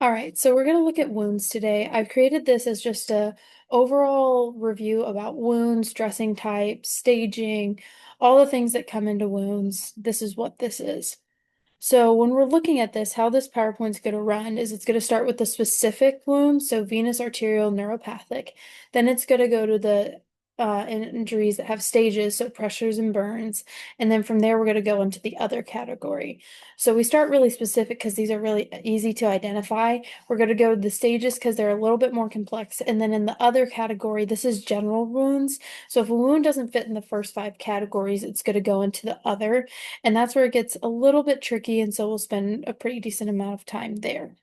All right, so we're going to look at wounds today. I've created this as just a overall review about wounds, dressing types, staging, all the things that come into wounds. This is what this is. So when we're looking at this, how this PowerPoint's going to run is it's going to start with the specific wound, so venous, arterial, neuropathic. Then it's going to go to the injuries that have stages, so pressures and burns. And then from there, we're going to go into the other category. So we start really specific because these are really easy to identify. We're going to go to the stages because they're a little bit more complex. And then in the other category, this is general wounds. So if a wound doesn't fit in the first five categories, it's going to go into the other. And that's where it gets a little bit tricky, and so we'll spend a pretty decent amount of time there.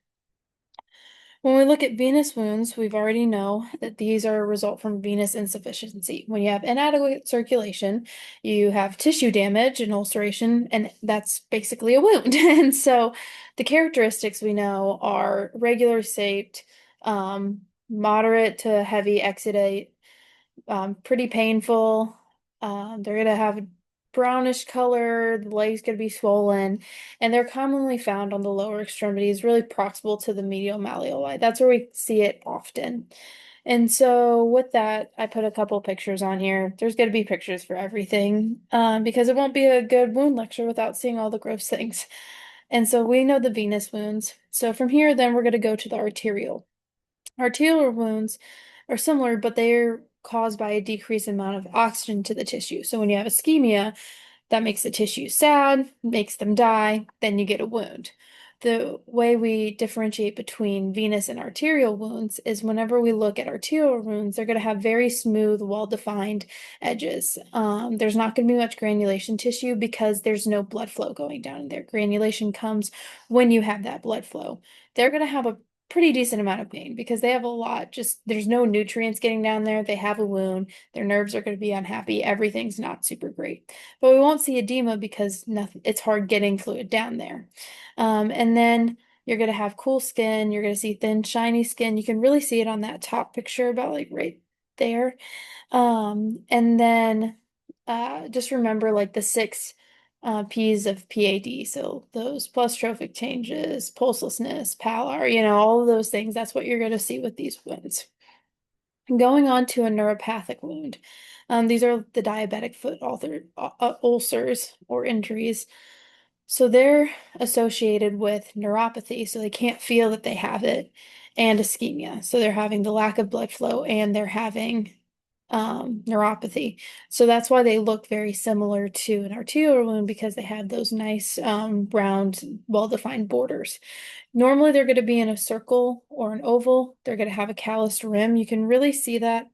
When we look at venous wounds, we've already know that these are a result from venous insufficiency. When you have inadequate circulation, you have tissue damage and ulceration, and that's basically a wound. And so the characteristics we know are regular shaped, moderate to heavy exudate, pretty painful. They're going to have a brownish color, the leg's going to be swollen, and they're commonly found on the lower extremities, really proximal to the medial malleoli. That's where we see it often. And so with that, I put a couple pictures on here. There's going to be pictures for everything, because it won't be a good wound lecture without seeing all the gross things. And so we know the venous wounds. So from here, then we're going to go to the arterial. Arterial wounds are similar, but they're caused by a decreased amount of oxygen to the tissue. So when you have ischemia, that makes the tissue sad, makes them die, then you get a wound. The way we differentiate between venous and arterial wounds is whenever we look at arterial wounds, they're going to have very smooth, well-defined edges. There's not going to be much granulation tissue because there's no blood flow going down in there. Granulation comes when you have that blood flow. They're going to have a pretty decent amount of pain because they have a lot, just there's no nutrients getting down there. They have a wound, their nerves are going to be unhappy, everything's not super great. But we won't see edema because nothing, it's hard getting fluid down there. And then you're going to have cool skin. You're going to see thin, shiny skin. You can really see it on that top picture about like right there. And then just remember like the six P's of PAD. So those pleistrophic changes, pulselessness, pallor, all of those things. That's what you're going to see with these wounds. Going on to a neuropathic wound. These are the diabetic foot ulcers or injuries. So they're associated with neuropathy, so they can't feel that they have it, and ischemia. So they're having the lack of blood flow and they're having neuropathy. So that's why they look very similar to an arterial wound because they have those nice round, well-defined borders. Normally they're going to be in a circle or an oval. They're going to have a calloused rim. You can really see that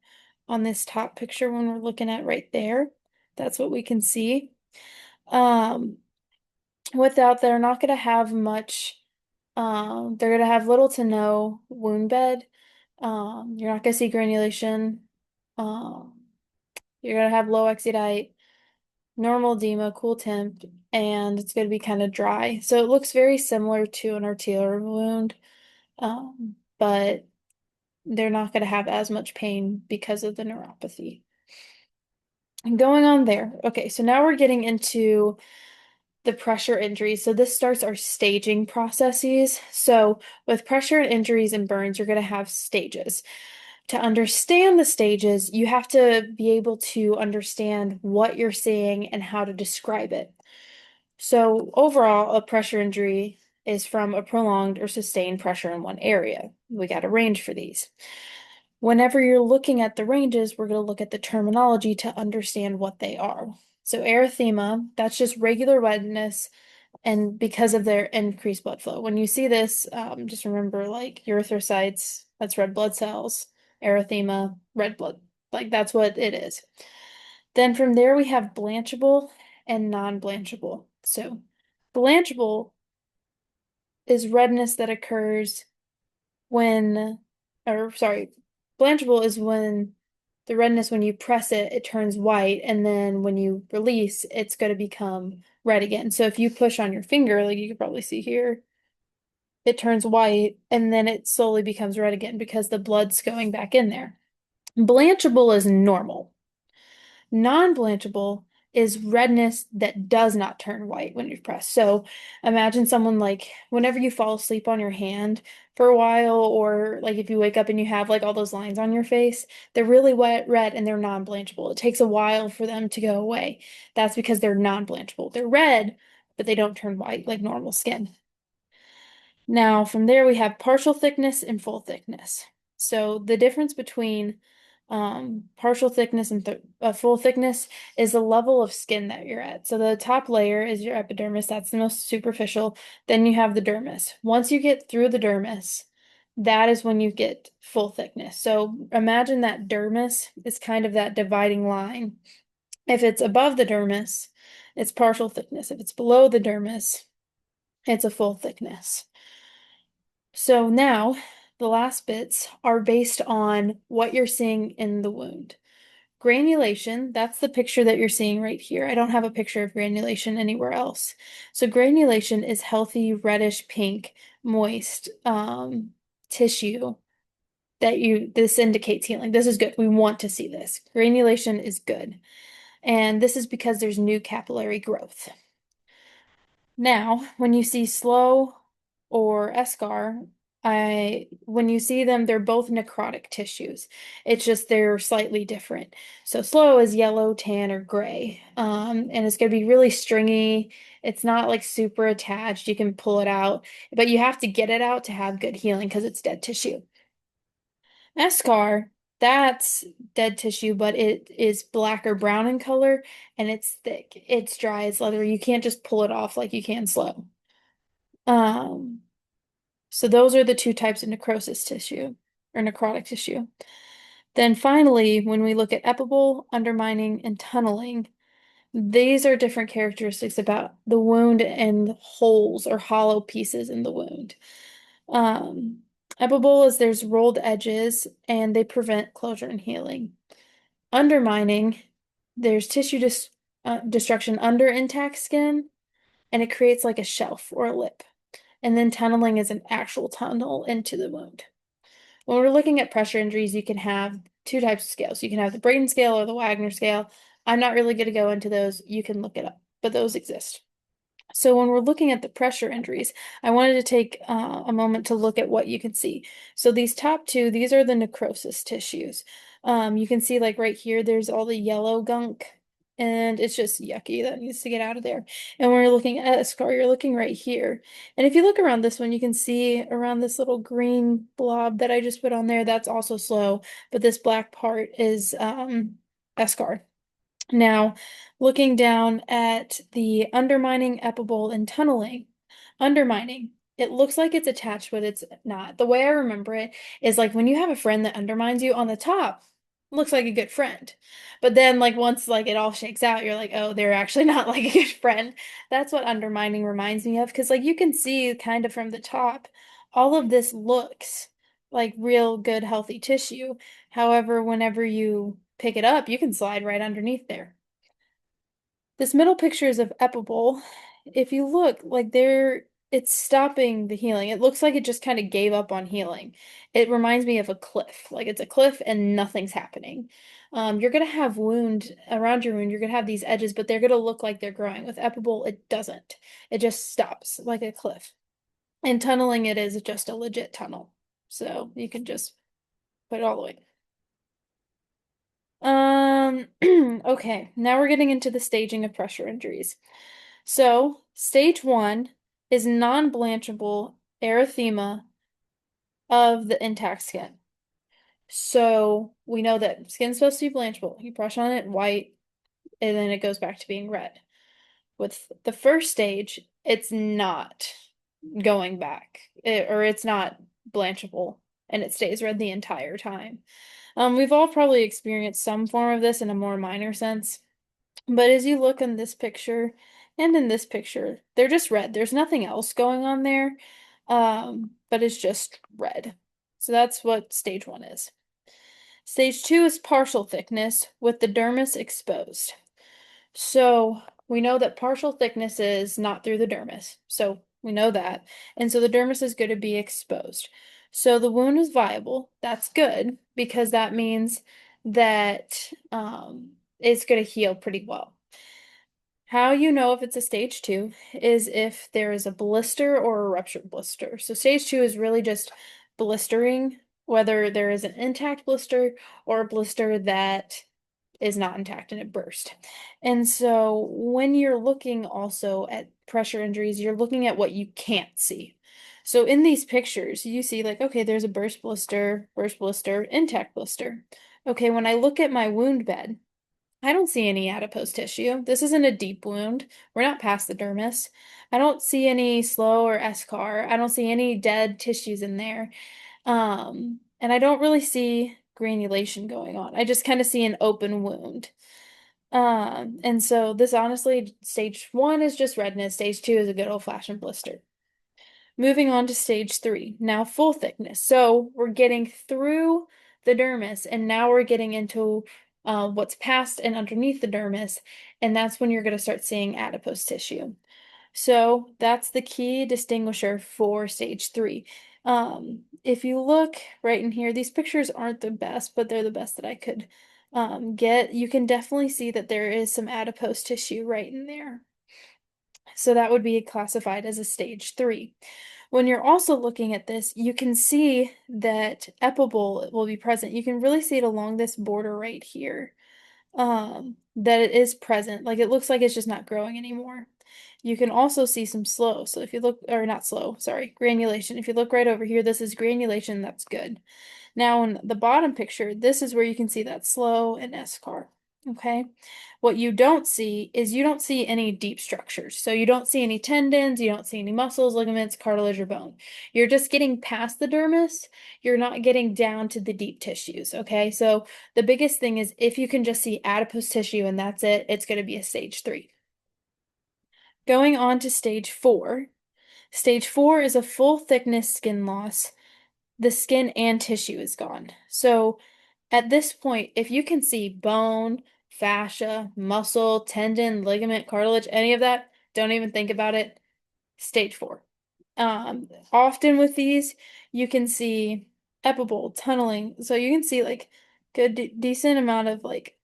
on this top picture when we're looking at right there. That's what we can see. Um, Without, they're not going to have much, they're going to have little to no wound bed. You're not going to see granulation. Um, you're going to have low exudate, normal edema, cool temp, and it's going to be kind of dry. So it looks very similar to an arterial wound, but they're not going to have as much pain because of the neuropathy. And going on there. Okay, so now we're getting into the pressure injuries. So this starts our staging processes. So with pressure and injuries and burns, you're going to have stages. To understand the stages, you have to be able to understand what you're seeing and how to describe it. So overall, a pressure injury is from a prolonged or sustained pressure in one area. We got a range for these. Whenever you're looking at the ranges, we're going to look at the terminology to understand what they are. So erythema, that's just regular redness and because of their increased blood flow. When you see this, just remember like erythrocytes, that's red blood cells, erythema, red blood, like that's what it is. Then from there we have blanchable and non-blanchable. So blanchable is redness that occurs when, or sorry, blanchable is when the redness, when you press it, it turns white, and then when you release, it's going to become red again. So if you push on your finger, like you can probably see here, it turns white, and then it slowly becomes red again because the blood's going back in there. Blanchable is normal. Non-blanchable is redness that does not turn white when you're pressed. So imagine someone like whenever you fall asleep on your hand for a while, or like if you wake up and you have like all those lines on your face, they're really wet, red, and they're non-blanchable. It takes a while for them to go away. That's because they're non-blanchable. They're red, but they don't turn white like normal skin. Now, from there, we have partial thickness and full thickness. So the difference between partial thickness and full thickness is the level of skin that you're at. So the top layer is your epidermis. That's the most superficial. Then you have the dermis. Once you get through the dermis, that is when you get full thickness. So imagine that dermis is kind of that dividing line. If it's above the dermis, it's partial thickness. If it's below the dermis, it's a full thickness. So now the last bits are based on what you're seeing in the wound. Granulation, that's the picture that you're seeing right here. I don't have a picture of granulation anywhere else. So granulation is healthy, reddish pink, moist tissue this indicates healing. This is good. We want to see this. Granulation is good. And this is because there's new capillary growth. Now, when you see slow or eschar, when you see them, they're both necrotic tissues. It's just they're slightly different. So slow is yellow, tan, or gray. And it's going to be really stringy. It's not like super attached. You can pull it out, but you have to get it out to have good healing because it's dead tissue. Eschar, that's dead tissue, but it is black or brown in color and it's thick. It's dry, it's leathery. You can't just pull it off like you can slow. Um, so those are the two types of necrosis tissue or necrotic tissue. Then finally, when we look at epibole, undermining, and tunneling, these are different characteristics about the wound and holes or hollow pieces in the wound. Um, Epibole is there's rolled edges and they prevent closure and healing. Undermining, there's destruction under intact skin and it creates like a shelf or a lip. And then tunneling is an actual tunnel into the wound. When we're looking at pressure injuries, you can have two types of scales. You can have the Braden scale or the Wagner scale. I'm not really going to go into those. You can look it up, but those exist. So when we're looking at the pressure injuries, I wanted to take a moment to look at what you can see. So these top two, these are the necrosis tissues. You can see like right here, there's all the yellow gunk and it's just yucky. That needs to get out of there. And when we're looking at a scar, you're looking right here. And if you look around this one, you can see around this little green blob that I just put on there, that's also slow, but this black part is a scar. Now, looking down at the undermining, epibole, and tunneling, undermining, it looks like it's attached, but it's not. The way I remember it is like when you have a friend that undermines you on the top, looks like a good friend. But then like once like it all shakes out, you're like, oh, they're actually not like a good friend. That's what undermining reminds me of, because like you can see kind of from the top, all of this looks like real good healthy tissue. However, whenever you pick it up, you can slide right underneath there. This middle picture is of Epibole. If you look, like it's stopping the healing. It looks like it just kind of gave up on healing. It reminds me of a cliff. Like it's a cliff and nothing's happening. You're gonna have wound around your wound. You're gonna have these edges, but they're gonna look like they're growing. With Epibole, it doesn't. It just stops like a cliff. And tunneling it is just a legit tunnel. So you can just put it all the way. Okay, now we're getting into the staging of pressure injuries. So, stage one is non-blanchable erythema of the intact skin. So, we know that skin's supposed to be blanchable. You brush on it, white, and then it goes back to being red. With the first stage, it's not going back, or it's not blanchable, and it stays red the entire time. We've all probably experienced some form of this in a more minor sense, but as you look in this picture and in this picture, they're just red. There's nothing else going on there, but it's just red. So that's what stage one is. Stage two is partial thickness with the dermis exposed. So we know that partial thickness is not through the dermis. So we know that. And so the dermis is going to be exposed. So the wound is viable. That's good because that means that it's going to heal pretty well. How you know if it's a stage 2 is if there is a blister or a ruptured blister. So stage 2 is really just blistering, whether there is an intact blister or a blister that is not intact and it burst. And so when you're looking also at pressure injuries, you're looking at what you can't see. So in these pictures, you see like, okay, there's a burst blister, intact blister. Okay, when I look at my wound bed, I don't see any adipose tissue. This isn't a deep wound. We're not past the dermis. I don't see any slow or eschar. I don't see any dead tissues in there. And I don't really see granulation going on. I just kind of see an open wound. And so this honestly, stage 1 is just redness. Stage 2 is a good old-fashioned blister. Moving on to stage 3, now full thickness. So we're getting through the dermis, and now we're getting into what's past and underneath the dermis, and that's when you're going to start seeing adipose tissue. So that's the key distinguisher for stage 3. If you look right in here, these pictures aren't the best, but they're the best that I could get. You can definitely see that there is some adipose tissue right in there. So that would be classified as a stage 3. When you're also looking at this, you can see that epibole will be present. You can really see it along this border right here, that it is present. Like it looks like it's just not growing anymore. You can also see some slow. So if you look, or not slow, sorry, granulation. If you look right over here, this is granulation, that's good. Now in the bottom picture, this is where you can see that slow and eschar. Okay. What you don't see is you don't see any deep structures. So you don't see any tendons, you don't see any muscles, ligaments, cartilage, or bone. You're just getting past the dermis. You're not getting down to the deep tissues. Okay. So the biggest thing is if you can just see adipose tissue and that's it, it's going to be a stage 3. Going on to stage 4. Stage 4 is a full thickness skin loss. The skin and tissue is gone. So at this point, if you can see bone, fascia, muscle, tendon, ligament, cartilage, any of that, don't even think about it. Stage 4. Often with these, you can see epibole, tunneling. So you can see like good decent amount of like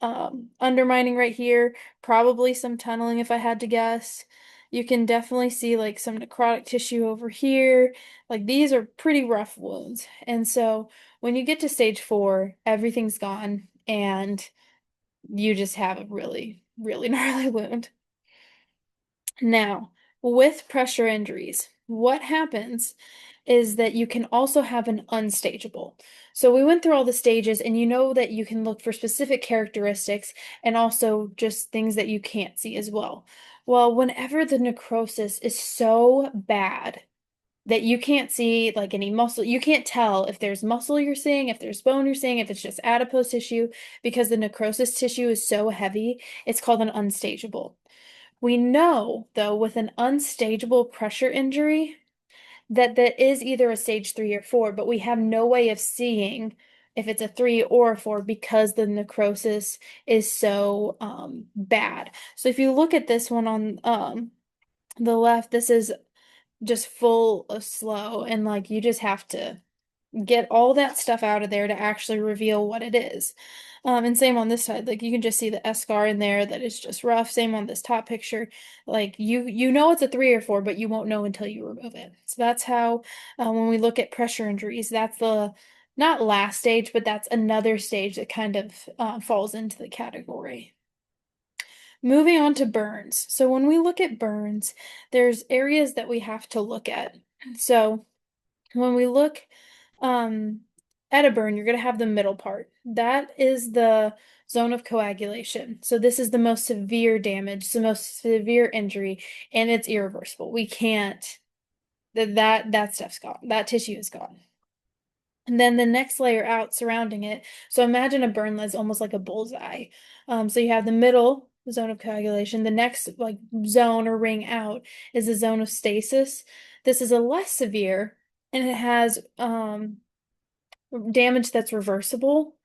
undermining right here, probably some tunneling if I had to guess. You can definitely see like some necrotic tissue over here. Like these are pretty rough wounds. And so when you get to stage 4, everything's gone and you just have a really, really gnarly wound. Now, with pressure injuries, what happens is that you can also have an unstageable. So we went through all the stages, and you know that you can look for specific characteristics and also just things that you can't see as well. Well, whenever the necrosis is so bad that you can't see like any muscle, you can't tell if there's muscle you're seeing, if there's bone you're seeing, if it's just adipose tissue, because the necrosis tissue is so heavy, it's called an unstageable. We know, though, with an unstageable pressure injury, that that is either a stage 3 or 4, but we have no way of seeing if it's a 3 or a 4 because the necrosis is so bad. So if you look at this one on the left, this is just full of slow, and like you just have to get all that stuff out of there to actually reveal what it is. And same on this side, like you can just see the eschar in there that is just rough. Same on this top picture. Like you know it's a 3 or 4, but you won't know until you remove it. So that's how when we look at pressure injuries, that's the not last stage, but that's another stage that kind of falls into the category. Moving on to burns. So when we look at burns, there's areas that we have to look at. So when we look um, at a burn, you're going to have the middle part. That is the zone of coagulation. So this is the most severe damage, the most severe injury, and it's irreversible. We can't, that stuff's gone. That tissue is gone. And then the next layer out surrounding it. So imagine a burn that's almost like a bullseye. So you have the middle zone of coagulation. The next like zone or ring out is the zone of stasis. This is a less severe, and it has damage that's reversible,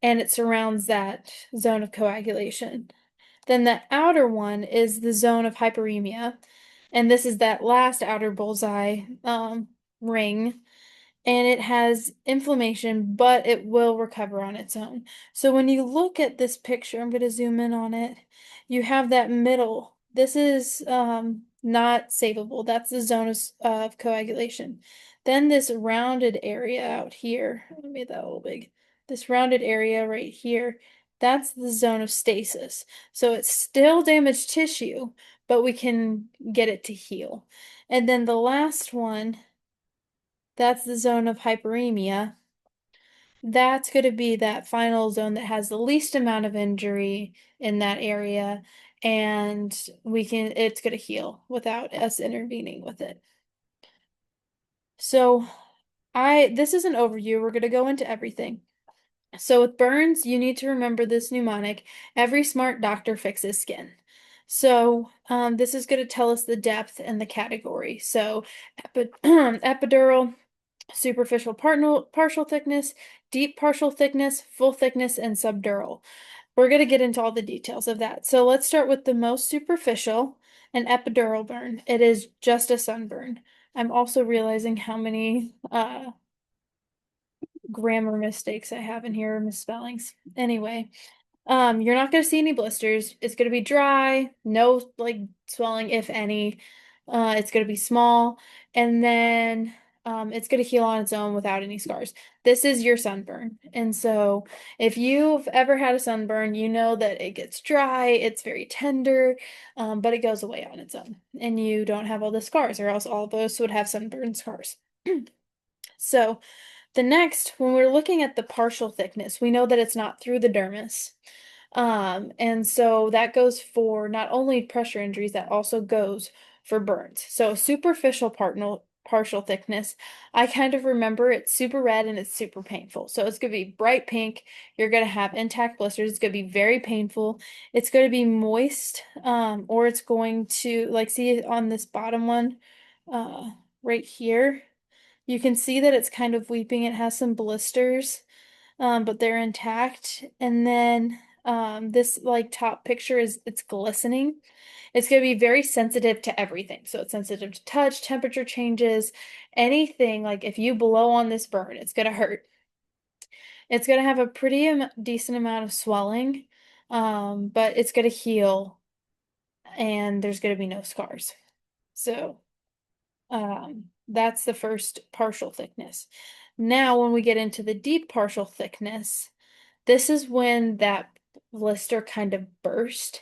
and it surrounds that zone of coagulation. Then the outer one is the zone of hyperemia, and this is that last outer bullseye ring, and it has inflammation, but it will recover on its own. So when you look at this picture, I'm going to zoom in on it. You have that middle This is not savable. That's the zone of coagulation. Then this rounded area out here, I made that a little big. This rounded area right here, that's the zone of stasis. So it's still damaged tissue, but we can get it to heal. And then the last one, that's the zone of hyperemia. That's going to be that final zone that has the least amount of injury in that area, and it's going to heal without us intervening with it. So, this is an overview. We're going to go into everything. So with burns, you need to remember this mnemonic: every smart doctor fixes skin. So this is going to tell us the depth and the category. So epidural, superficial partial thickness, deep partial thickness, full thickness, and subdural. We're going to get into all the details of that. So let's start with the most superficial, an epidural burn. It is just a sunburn. I'm also realizing how many grammar mistakes I have in here, misspellings. Anyway, you're not going to see any blisters. It's going to be dry, no like swelling, if any. It's going to be small, and then it's going to heal on its own without any scars. This is your sunburn. And so if you've ever had a sunburn, you know that it gets dry, it's very tender, but it goes away on its own. And you don't have all the scars, or else all of us would have sunburn scars. So the next, when we're looking at the partial thickness, we know that it's not through the dermis. And so that goes for not only pressure injuries, that also goes for burns. So superficial partial thickness, I kind of remember it's super red and it's super painful. So it's going to be bright pink. You're going to have intact blisters. It's going to be very painful. It's going to be moist, or it's going to, like, see on this bottom one, right here, you can see that it's kind of weeping. It has some blisters, but they're intact. And then this like top picture it's glistening. It's going to be very sensitive to everything. So it's sensitive to touch, temperature changes, anything. Like if you blow on this burn, it's going to hurt. It's going to have a pretty decent amount of swelling, but it's going to heal and there's going to be no scars. So that's the first partial thickness. Now, when we get into the deep partial thickness, this is when that blister kind of burst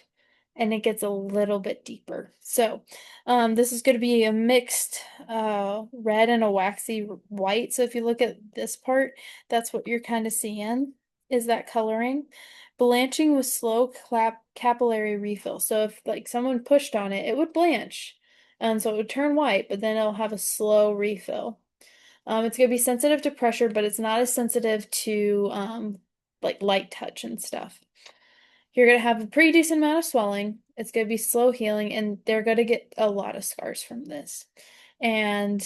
and it gets a little bit deeper. So this is going to be a mixed red and a waxy white. So if you look at this part, that's what you're kind of seeing, is that coloring. Blanching with slow capillary refill. So if like someone pushed on it, it would blanch. And so it would turn white, but then it'll have a slow refill. It's going to be sensitive to pressure, but it's not as sensitive to like light touch and stuff. You're going to have a pretty decent amount of swelling. It's going to be slow healing, and they're going to get a lot of scars from this. And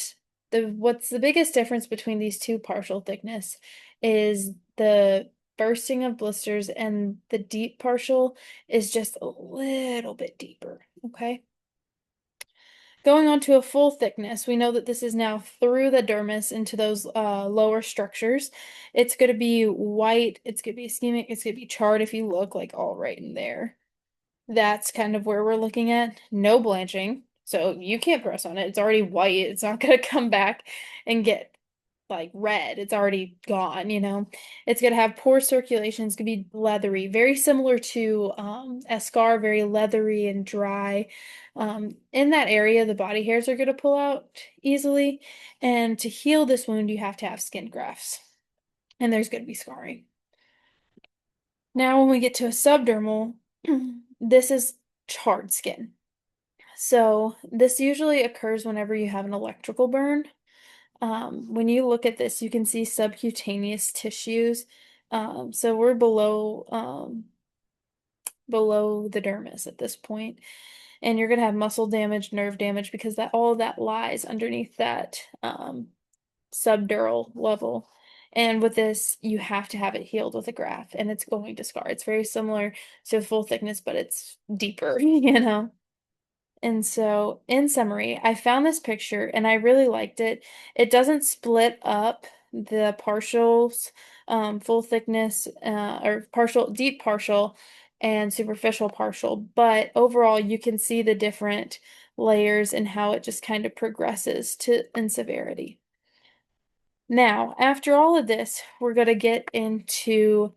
what's the biggest difference between these two partial thickness is the bursting of blisters, and the deep partial is just a little bit deeper, okay? Going on to a full thickness, we know that this is now through the dermis into those lower structures. It's going to be white, it's going to be ischemic, it's going to be charred if you look, like, all right in there. That's kind of where we're looking at. No blanching, so you can't press on it. It's already white. It's not going to come back and get like red. It's already gone, you know. It's going to have poor circulation. It's going to be leathery, very similar to eschar, very leathery and dry. In that area, the body hairs are going to pull out easily. And to heal this wound, you have to have skin grafts. And there's going to be scarring. Now, when we get to a subdermal, this is charred skin. So this usually occurs whenever you have an electrical burn. When you look at this, you can see subcutaneous tissues. So we're below the dermis at this point, and you're gonna have muscle damage, nerve damage, because all of that lies underneath that subdural level. And with this, you have to have it healed with a graft, and it's going to scar. It's very similar to full thickness, but it's deeper, you know? And so, in summary, I found this picture and I really liked it. It doesn't split up the partials, full thickness, or partial, deep partial, and superficial partial, but overall you can see the different layers and how it just kind of progresses to in severity. Now, after all of this, we're going to get into,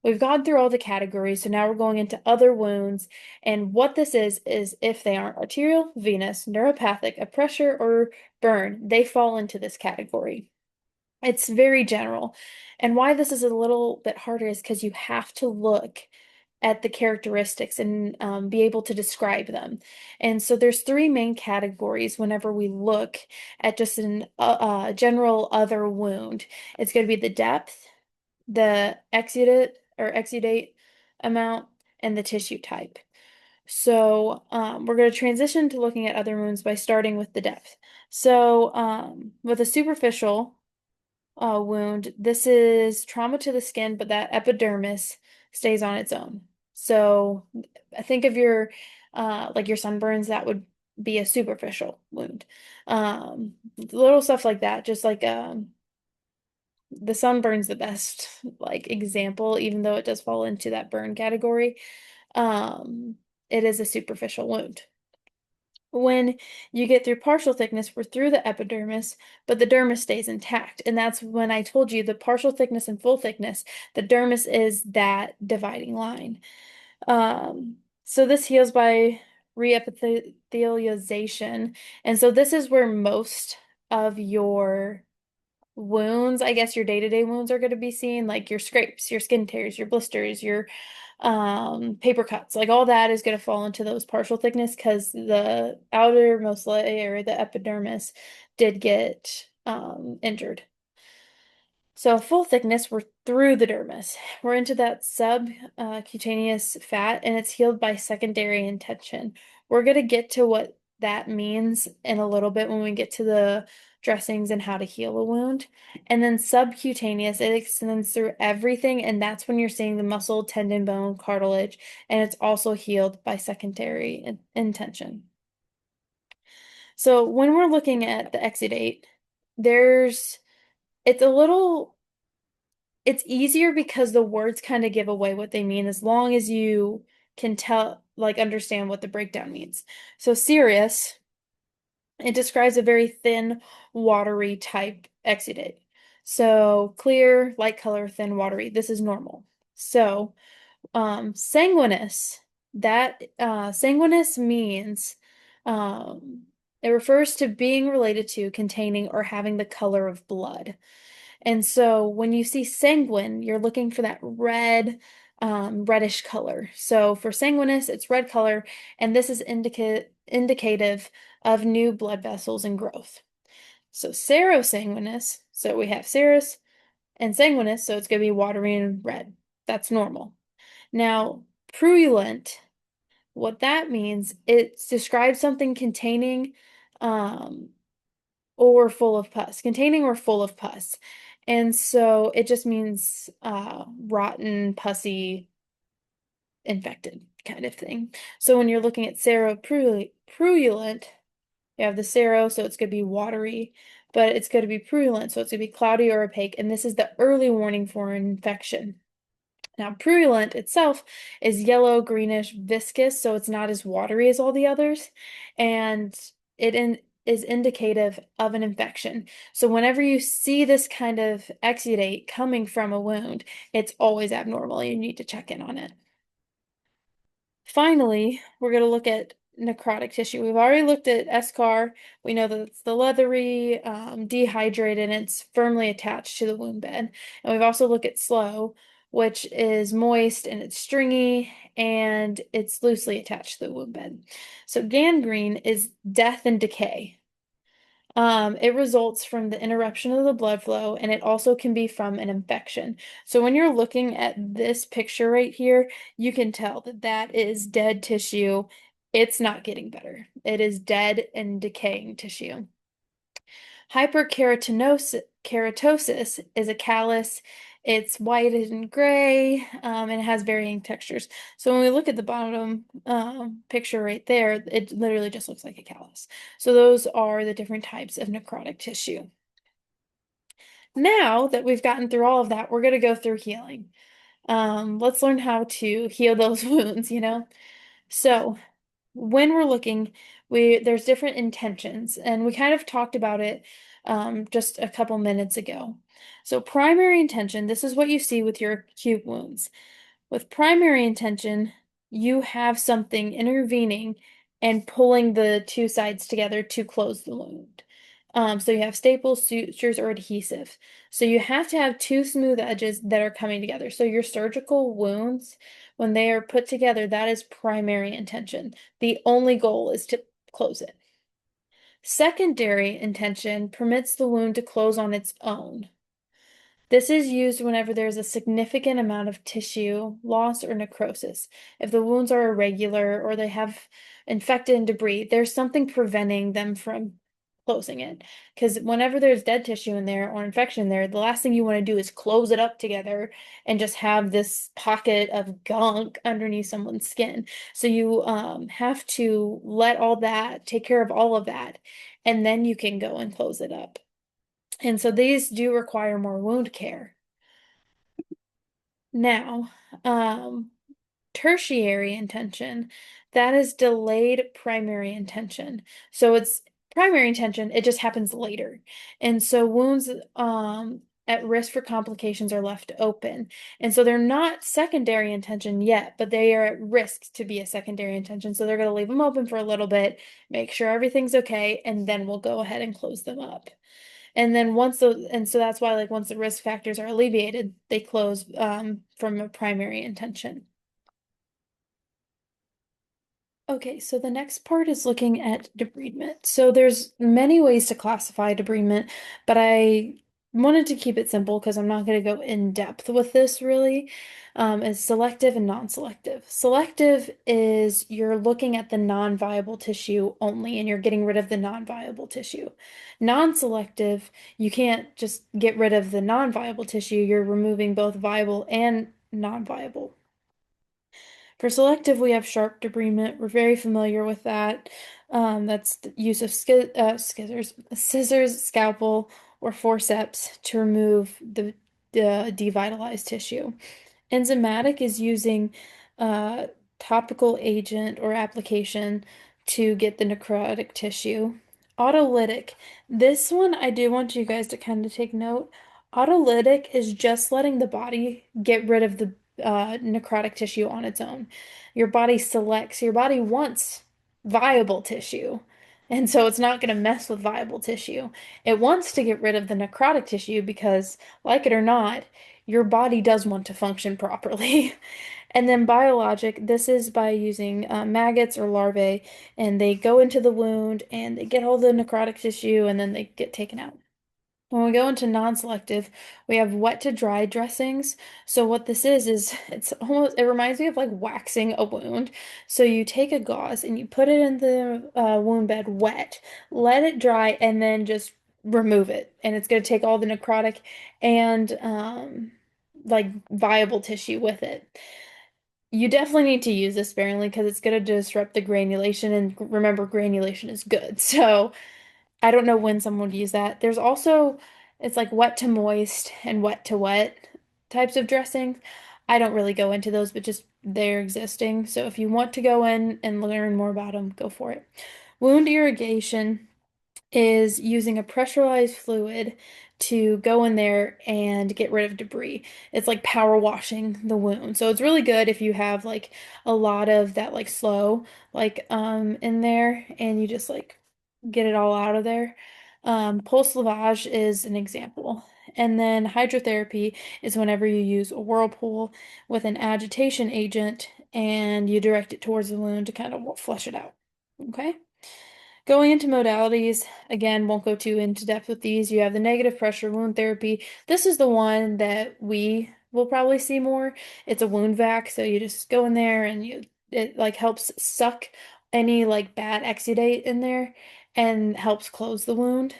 we've gone through all the categories, so now we're going into other wounds. And what this is if they aren't arterial, venous, neuropathic, a pressure, or burn, they fall into this category. It's very general. And why this is a little bit harder is because you have to look at the characteristics and be able to describe them. And so there's three main categories whenever we look at just an general other wound. It's going to be the depth, the exudate amount, and the tissue type. So we're going to transition to looking at other wounds by starting with the depth. So with a superficial wound, this is trauma to the skin, but that epidermis stays on its own. So I think of your like your sunburns, that would be a superficial wound. Little stuff like that, just like the sunburn's the best like example, even though it does fall into that burn category. It is a superficial wound. When you get through partial thickness, we're through the epidermis, but the dermis stays intact. And that's when I told you the partial thickness and full thickness, the dermis is that dividing line. So this heals by reepithelialization. And so this is where most of your wounds, I guess your day-to-day wounds are going to be seen, like your scrapes, your skin tears, your blisters, your paper cuts, like all that is going to fall into those partial thickness because the outermost layer, the epidermis, did get injured. So full thickness, we're through the dermis. We're into that subcutaneous fat, and it's healed by secondary intention. We're going to get to what that means in a little bit when we get to the dressings and how to heal a wound. And then subcutaneous, it extends through everything, and that's when you're seeing the muscle, tendon, bone, cartilage, and it's also healed by secondary intention. So when we're looking at the exudate, there's it's a little it's easier because the words kind of give away what they mean as long as you can tell, like understand what the breakdown means. So serous, it describes a very thin, watery type exudate. So clear, light color, thin, watery. This is normal. So sanguinous, that sanguinous means it refers to being related to, containing, or having the color of blood. And so when you see sanguine, you're looking for that red, reddish color. So for sanguinous, it's red color, and this is indicative of new blood vessels and growth. So serosanguinous, so we have serous and sanguinous, so it's going to be watery and red. That's normal. Now, purulent, what that means, it describes something containing or full of pus, containing or full of pus. And so it just means rotten, pussy, infected kind of thing. So when you're looking at seropurulent, you have the sero, so it's going to be watery, but it's going to be purulent, so it's going to be cloudy or opaque. And this is the early warning for an infection. Now, purulent itself is yellow, greenish, viscous, so it's not as watery as all the others, and is indicative of an infection. So whenever you see this kind of exudate coming from a wound, it's always abnormal. You need to check in on it. Finally, we're going to look at necrotic tissue. We've already looked at eschar. We know that it's the leathery, dehydrated, and it's firmly attached to the wound bed. And we've also looked at slough, which is moist and it's stringy and it's loosely attached to the wound bed. So gangrene is death and decay. It results from the interruption of the blood flow, and it also can be from an infection. So when you're looking at this picture right here, you can tell that that is dead tissue. It's not getting better. It is dead and decaying tissue. Hyperkeratosis is a callus. It's white and gray, and it has varying textures. So when we look at the bottom picture right there, it literally just looks like a callus. So those are the different types of necrotic tissue. Now that we've gotten through all of that, we're going to go through healing. Let's learn how to heal those wounds, you know? So when we're looking, there's different intentions, and we kind of talked about it just a couple minutes ago. So primary intention, this is what you see with your acute wounds. With primary intention, you have something intervening and pulling the two sides together to close the wound. So you have staples, sutures, or adhesive. So you have to have two smooth edges that are coming together. So your surgical wounds, when they are put together, that is primary intention. The only goal is to close it. Secondary intention permits the wound to close on its own. This is used whenever there's a significant amount of tissue loss or necrosis. If the wounds are irregular or they have infected and debris, there's something preventing them from closing it. Because whenever there's dead tissue in there or infection there, the last thing you want to do is close it up together and just have this pocket of gunk underneath someone's skin. So you have to let all that, take care of all of that, and then you can go and close it up. And so these do require more wound care. Now, um, tertiary intention, that is delayed primary intention. So it's primary intention, it just happens later. And so wounds at risk for complications are left open. And so they're not secondary intention yet, but they are at risk to be a secondary intention. So they're going to leave them open for a little bit, make sure everything's okay, and then we'll go ahead and close them up. And then so that's why like once the risk factors are alleviated, they close from a primary intention. Okay, so the next part is looking at debridement. So there's many ways to classify debridement, but I wanted to keep it simple because I'm not going to go in depth with this really. It's selective and non-selective. Selective is you're looking at the non-viable tissue only and you're getting rid of the non-viable tissue. Non-selective, you can't just get rid of the non-viable tissue, you're removing both viable and non-viable. For selective, we have sharp debridement. We're very familiar with that. That's the use of scissors, scalpel, or forceps to remove the devitalized tissue. Enzymatic is using a topical agent or application to get the necrotic tissue. Autolytic, this one I do want you guys to kind of take note. Autolytic is just letting the body get rid of the necrotic tissue on its own. Your body wants viable tissue. And so it's not going to mess with viable tissue. It wants to get rid of the necrotic tissue because, like it or not, your body does want to function properly. And then biologic, this is by using maggots or larvae, and they go into the wound and they get all the necrotic tissue and then they get taken out. When we go into non-selective, we have wet to dry dressings. So what this is it reminds me of like waxing a wound. So you take a gauze and you put it in the wound bed wet, let it dry, and then just remove it. And it's going to take all the necrotic and like viable tissue with it. You definitely need to use this sparingly because it's going to disrupt the granulation, and remember, granulation is good. So I don't know when someone would use that. There's also, it's like wet to moist and wet to wet types of dressings. I don't really go into those, but just they're existing. So if you want to go in and learn more about them, go for it. Wound irrigation is using a pressurized fluid to go in there and get rid of debris. It's like power washing the wound. So it's really good if you have like a lot of that like slow in there and you just like get it all out of there. Pulse lavage is an example. And then hydrotherapy is whenever you use a whirlpool with an agitation agent and you direct it towards the wound to kind of flush it out. Okay? Going into modalities, again, won't go too into depth with these. You have the negative pressure wound therapy. This is the one that we will probably see more. It's a wound vac, so you just go in there and it like helps suck any like bad exudate in there and helps close the wound.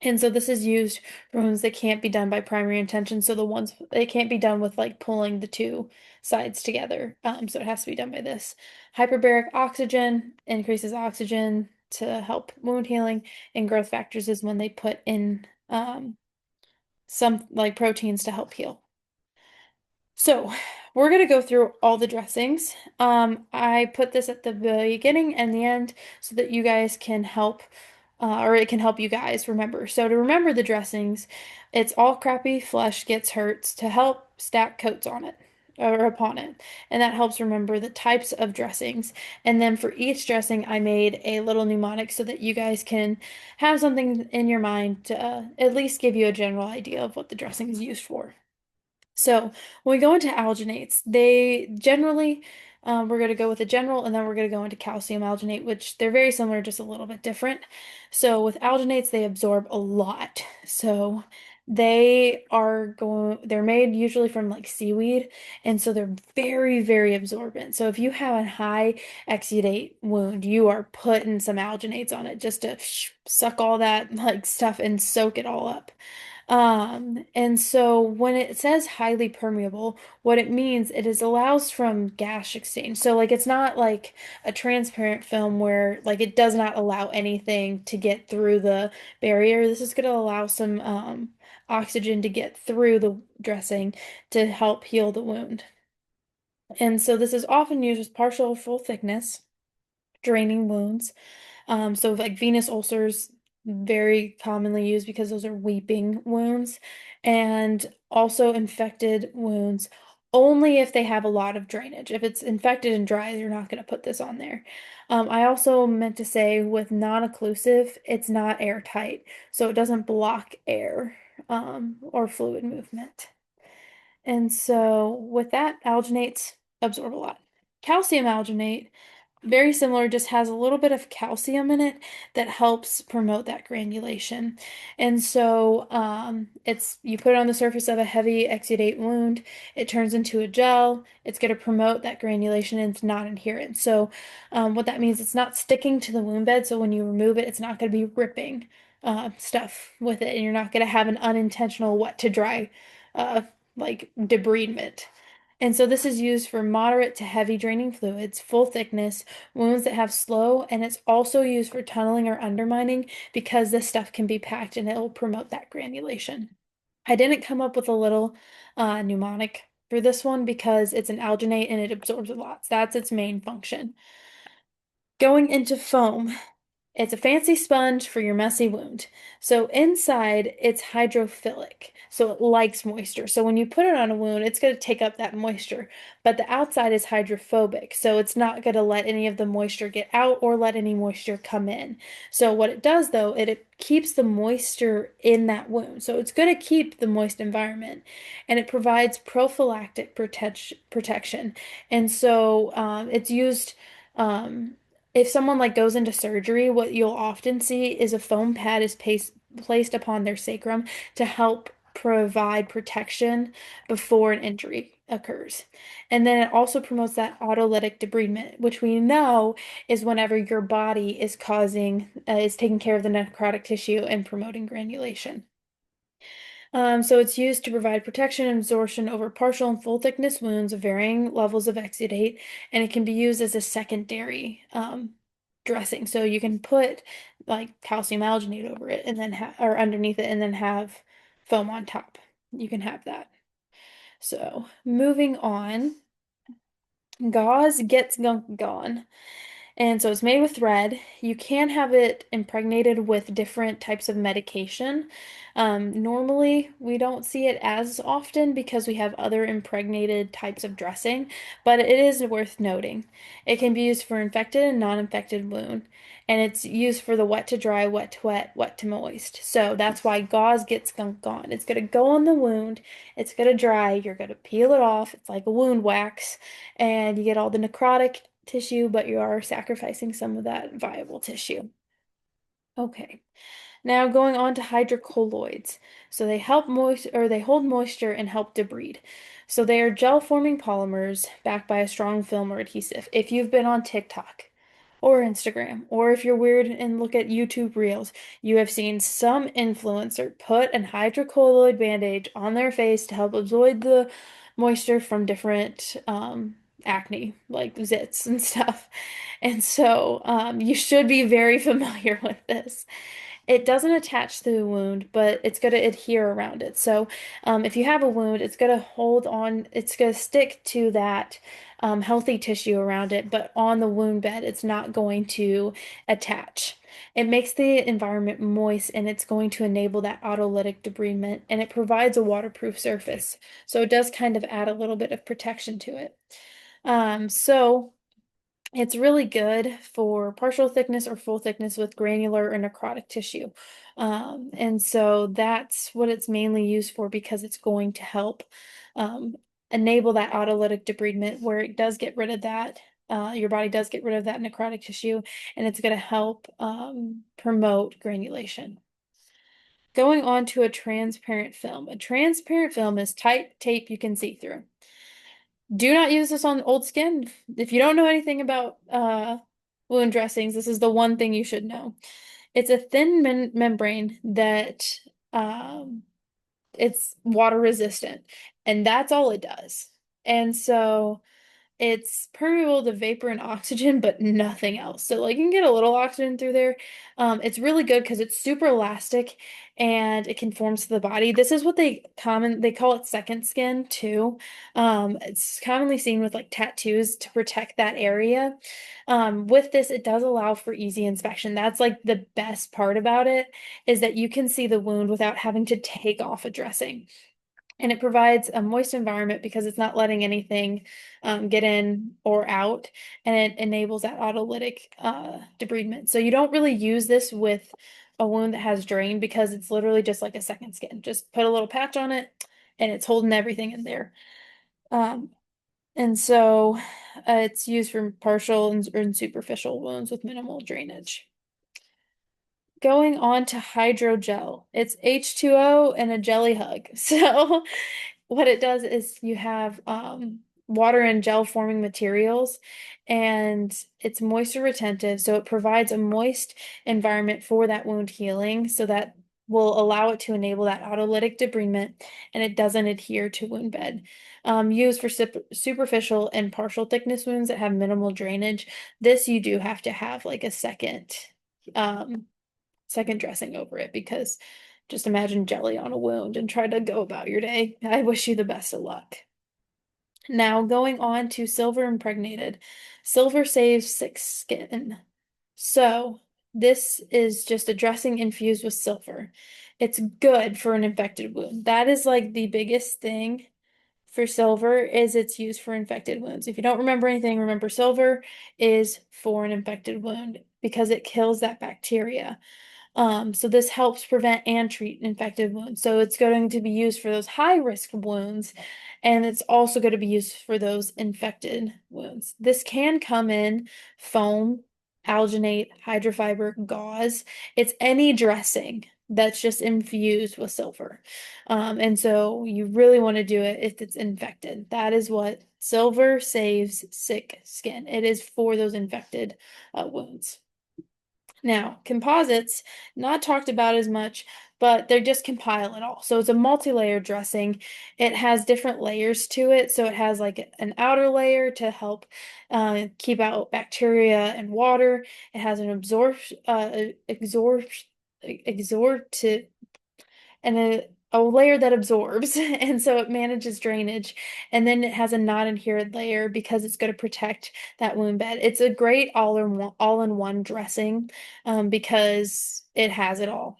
And so this is used for wounds that can't be done by primary intention. So the ones it can't be done with like pulling the two sides together. So it has to be done by this. Hyperbaric oxygen increases oxygen to help wound healing, and growth factors is when they put in some like proteins to help heal. So we're going to go through all the dressings. I put this at the beginning and the end so that you guys can help, or it can help you guys remember. So to remember the dressings, it's all crappy flesh gets hurts to help stack coats on it or upon it. And that helps remember the types of dressings. And then for each dressing, I made a little mnemonic so that you guys can have something in your mind to at least give you a general idea of what the dressing is used for. So when we go into alginates, they generally, we're going to go with a general and then we're going to go into calcium alginate, which they're very similar, just a little bit different. So with alginates, they absorb a lot. So they're made usually from like seaweed, and so they're very, very absorbent. So if you have a high exudate wound, you are putting some alginates on it just to suck all that like stuff and soak it all up. And so when it says highly permeable, what it means it is allows from gas exchange. So like it's not like a transparent film where like it does not allow anything to get through the barrier. This is going to allow some oxygen to get through the dressing to help heal the wound. And so this is often used with partial or full thickness, draining wounds. So like venous ulcers, very commonly used because those are weeping wounds, and also infected wounds only if they have a lot of drainage. If it's infected and dry, you're not going to put this on there. I also meant to say with non-occlusive, it's not airtight, so it doesn't block air or fluid movement. And so with that, alginates absorb a lot. Calcium alginate, very similar, just has a little bit of calcium in it that helps promote that granulation. And so it's you put it on the surface of a heavy exudate wound, it turns into a gel, it's going to promote that granulation and it's not adherent. So what that means, it's not sticking to the wound bed, so when you remove it, it's not going to be ripping stuff with it, and you're not going to have an unintentional wet to dry uh, like debridement. And so this is used for moderate to heavy draining fluids, full thickness, wounds that have slow, and it's also used for tunneling or undermining because this stuff can be packed and it will promote that granulation. I didn't come up with a little mnemonic for this one because it's an alginate and it absorbs a lot. So that's its main function. Going into foam, it's a fancy sponge for your messy wound. So inside, it's hydrophilic. So it likes moisture. So when you put it on a wound, it's going to take up that moisture. But the outside is hydrophobic. So it's not going to let any of the moisture get out or let any moisture come in. So what it does though, it keeps the moisture in that wound. So it's going to keep the moist environment, and it provides prophylactic protection. And so it's used. If someone like goes into surgery, what you'll often see is a foam pad is placed upon their sacrum to help provide protection before an injury occurs. And then it also promotes that autolytic debridement, which we know is whenever your body is taking care of the necrotic tissue and promoting granulation. So it's used to provide protection and absorption over partial and full thickness wounds of varying levels of exudate, and it can be used as a secondary dressing. So you can put like calcium alginate over it and then or underneath it and then have foam on top. You can have that. So moving on, gauze gets gunk gone. And so it's made with thread. You can have it impregnated with different types of medication. Normally, we don't see it as often because we have other impregnated types of dressing, but it is worth noting. It can be used for infected and non-infected wound, and it's used for the wet to dry, wet to wet, wet to moist. So that's why gauze gets gunk gone. It's going to go on the wound, it's going to dry, you're going to peel it off. It's like a wound wax, and you get all the necrotic tissue, but you are sacrificing some of that viable tissue. Okay. Now going on to hydrocolloids. So they help they hold moisture and help debride. So they are gel-forming polymers backed by a strong film or adhesive. If you've been on TikTok or Instagram, or if you're weird and look at YouTube Reels, you have seen some influencer put an hydrocolloid bandage on their face to help absorb the moisture from different acne, like zits and stuff. And so you should be very familiar with this. It doesn't attach to the wound, but it's going to adhere around it. So, if you have a wound, it's going to hold on, it's going to stick to that healthy tissue around it, but on the wound bed, it's not going to attach. It makes the environment moist and it's going to enable that autolytic debridement and it provides a waterproof surface. So, it does kind of add a little bit of protection to it. So it's really good for partial thickness or full thickness with granular or necrotic tissue. And so that's what it's mainly used for because it's going to help um, enable that autolytic debridement where it does get rid of that. Your body does get rid of that necrotic tissue, and it's going to help promote granulation. Going on to a transparent film. A transparent film is tight tape you can see through. Do not use this on old skin. If you don't know anything about wound dressings, this is the one thing you should know. It's a thin membrane that it's water resistant, and that's all it does. And so it's permeable to vapor and oxygen, but nothing else. So like you can get a little oxygen through there. It's really good because it's super elastic and it conforms to the body. This is what they call it second skin too. It's commonly seen with like tattoos to protect that area. With this, it does allow for easy inspection. That's like the best part about it is that you can see the wound without having to take off a dressing. And it provides a moist environment because it's not letting anything get in or out, and it enables that autolytic debridement. So you don't really use this with a wound that has drain because it's literally just like a second skin. Just put a little patch on it, and it's holding everything in there. Um, and so it's used for partial and superficial wounds with minimal drainage. Going on to hydrogel. It's H2O and a jelly hug. So what it does is you have water and gel forming materials and it's moisture retentive. So it provides a moist environment for that wound healing so that will allow it to enable that autolytic debridement and it doesn't adhere to wound bed. Used for superficial and partial thickness wounds that have minimal drainage. This you do have to have like a um, second dressing over it because just imagine jelly on a wound and try to go about your day. I wish you the best of luck. Now, going on to silver impregnated. Silver saves sick skin. So, this is just a dressing infused with silver. It's good for an infected wound. That is like the biggest thing for silver is it's used for infected wounds. If you don't remember anything, remember silver is for an infected wound because it kills that bacteria. So this helps prevent and treat infected wounds. So it's going to be used for those high risk wounds, and it's also going to be used for those infected wounds. This can come in foam, alginate, hydrofiber, gauze. It's any dressing that's just infused with silver. And so you really want to do it if it's infected. That is what silver saves sick skin. It is for those infected wounds. Now, composites, not talked about as much, but they just compile it all. So it's a multi-layer dressing. It has different layers to it. So it has like an outer layer to help keep out bacteria and water. It has an absorptive and a layer that absorbs, and so it manages drainage. And then it has a non-adherent layer because it's going to protect that wound bed. It's a great all-in-one dressing because it has it all.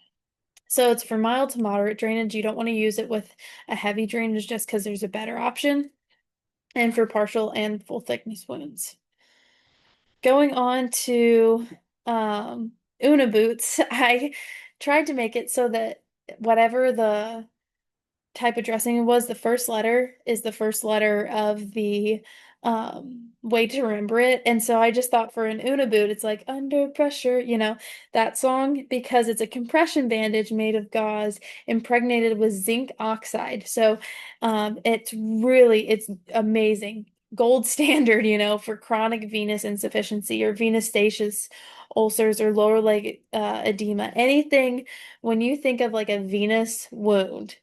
So it's for mild to moderate drainage. You don't want to use it with a heavy drainage just because there's a better option, and for partial and full thickness wounds. Going on to Una boots, I tried to make it so that whatever the type of dressing was, the first letter is the first letter of the way to remember it. And so I just thought for an Una boot, it's like under pressure, that song, because it's a compression bandage made of gauze impregnated with zinc oxide. So it's amazing. Gold standard, for chronic venous insufficiency or venous stachys ulcers or lower leg edema. Anything when you think of like a venous wound,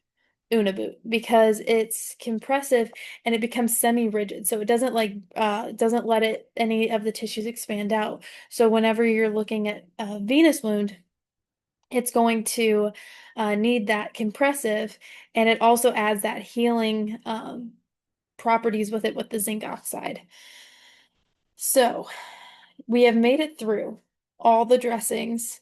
Uniboot, because it's compressive and it becomes semi-rigid. So it doesn't doesn't let any of the tissues expand out. So whenever you're looking at a venous wound, it's going to need that compressive, and it also adds that healing properties with it with the zinc oxide. So we have made it through all the dressings,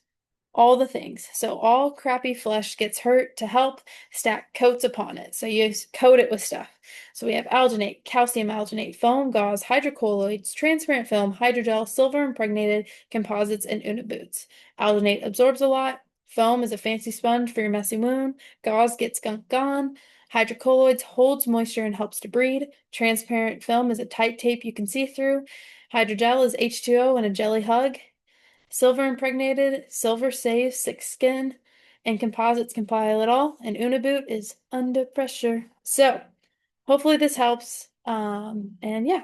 all the things. So all crappy flesh gets hurt to help stack coats upon it. So you coat it with stuff. So we have alginate, calcium alginate, foam, gauze, hydrocolloids, transparent film, hydrogel, silver impregnated composites, and Uniboots. Alginate absorbs a lot. Foam is a fancy sponge for your messy wound. Gauze gets gunk gone. Hydrocolloids holds moisture and helps to breed. Transparent film is a tight tape you can see through. Hydrogel is H2O and a jelly hug. Silver impregnated, silver saves thick skin, and composites compile it all. And Uniboot is under pressure. So hopefully this helps. And yeah.